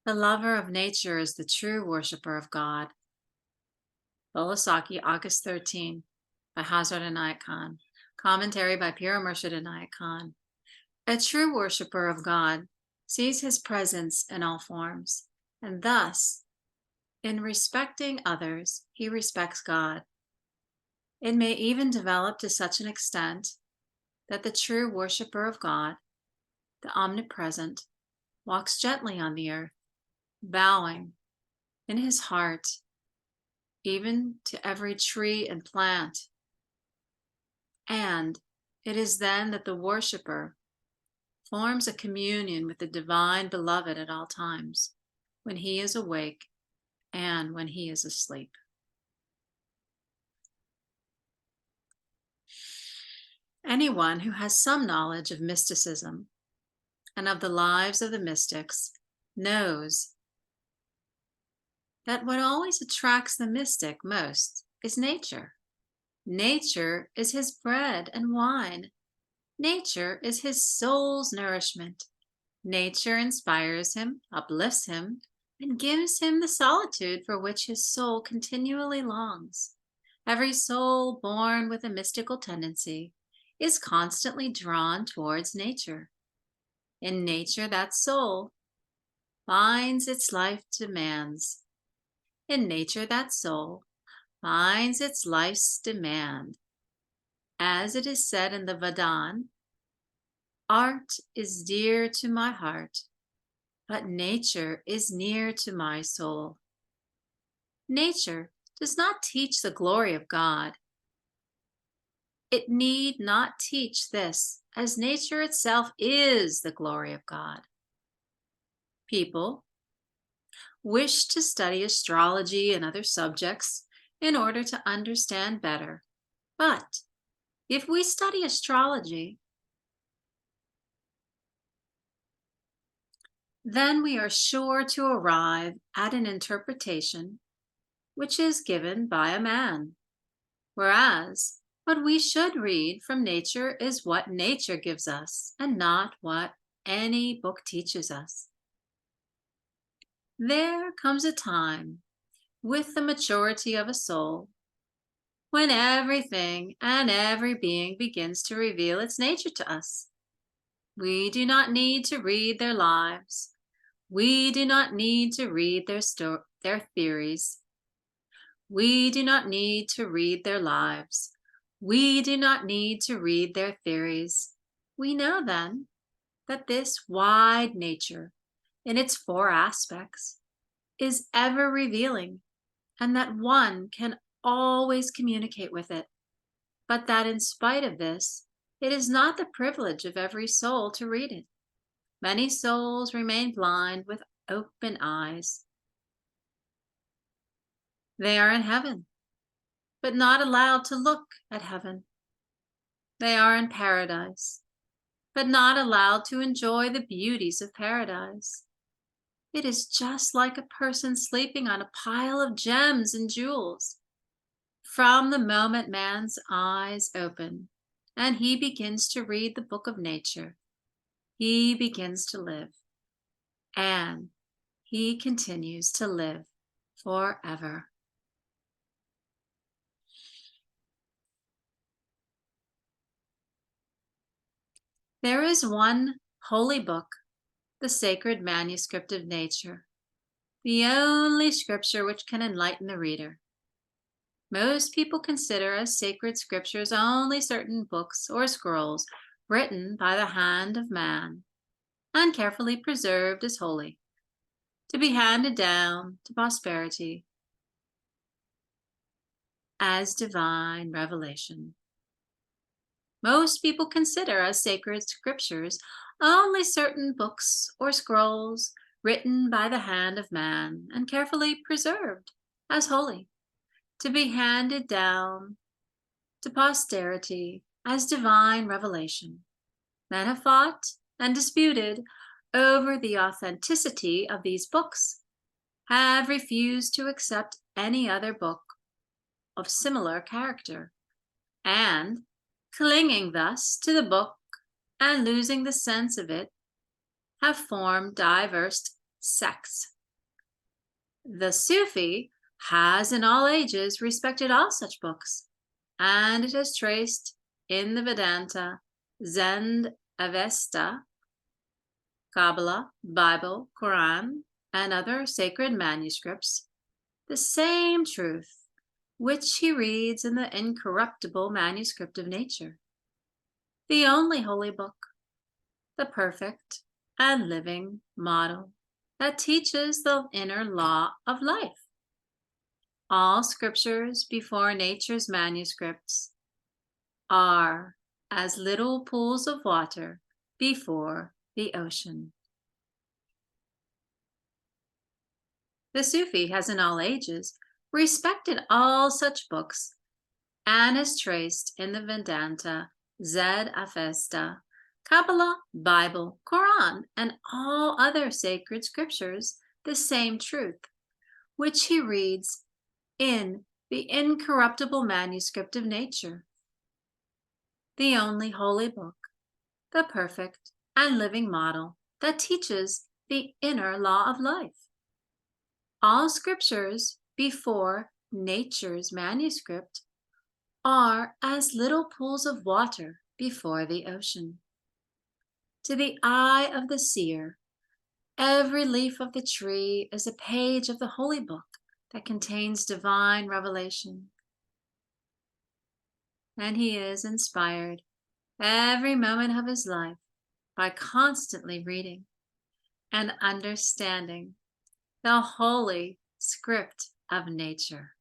The lover of nature is the true worshiper of God. Saki, August 13, by Hazrat Inayat Khan. Commentary by Pir Murshid Inayat Khan. A true worshiper of God sees his presence in all forms, and thus, in respecting others, he respects God. It may even develop to such an extent that the true worshiper of God, the omnipresent, walks gently on the earth, bowing in his heart even to every tree and plant. And it is then that the worshiper forms a communion with the divine beloved at all times, when he is awake and when he is asleep. Anyone who has some knowledge of mysticism and of the lives of the mystics knows that what always attracts the mystic most is nature. Nature is his bread and wine. Nature is his soul's nourishment. Nature inspires him, uplifts him, and gives him the solitude for which his soul continually longs. Every soul born with a mystical tendency is constantly drawn towards nature. In nature, that soul finds its life demands. In nature, that soul finds its life's demand. As it is said in the Vedan, art is dear to my heart, but nature is near to my soul. Nature does not teach the glory of God. It need not teach this, as nature itself is the glory of God. People wish to study astrology and other subjects in order to understand better. But if we study astrology, then we are sure to arrive at an interpretation which is given by a man, whereas what we should read from nature is what nature gives us and not what any book teaches us. There comes a time, with the maturity of a soul, when everything and every being begins to reveal its nature to us. We do not need to read their lives. We do not need to read their theories. We do not need to read their lives. We do not need to read their theories. We know then that this wide nature, in its four aspects, is ever revealing, and that one can always communicate with it, but that in spite of this, it is not the privilege of every soul to read it. Many souls remain blind with open eyes. They are in heaven, but not allowed to look at heaven. They are in paradise, but not allowed to enjoy the beauties of paradise. It is just like a person sleeping on a pile of gems and jewels. From the moment man's eyes open and he begins to read the book of nature, he begins to live, and he continues to live forever. There is one holy book, the sacred manuscript of nature, the only scripture which can enlighten the reader. Most people consider as sacred scriptures only certain books or scrolls written by the hand of man and carefully preserved as holy, to be handed down to posterity as divine revelation. Most people consider as sacred scriptures only certain books or scrolls written by the hand of man and carefully preserved as holy, to be handed down to posterity as divine revelation. Men have fought and disputed over the authenticity of these books, have refused to accept any other book of similar character, and, clinging thus to the book and losing the sense of it, have formed diverse sects. The Sufi has in all ages respected all such books, and it has traced in the Vedanta, Zen, Avesta, Kabbalah, Bible, Quran, and other sacred manuscripts the same truth which he reads in the incorruptible manuscript of nature, the only holy book, the perfect and living model that teaches the inner law of life. All scriptures before nature's manuscripts are as little pools of water before the ocean. The Sufi has in all ages respected all such books and is traced in the Vedanta, Zed Avesta, Kabbalah, Bible, Quran, and all other sacred scriptures the same truth, which he reads in the incorruptible manuscript of nature, the only holy book, the perfect and living model that teaches the inner law of life. All scriptures before nature's manuscript are as little pools of water before the ocean. To the eye of the seer, every leaf of the tree is a page of the holy book that contains divine revelation. And he is inspired every moment of his life by constantly reading and understanding the holy script of nature.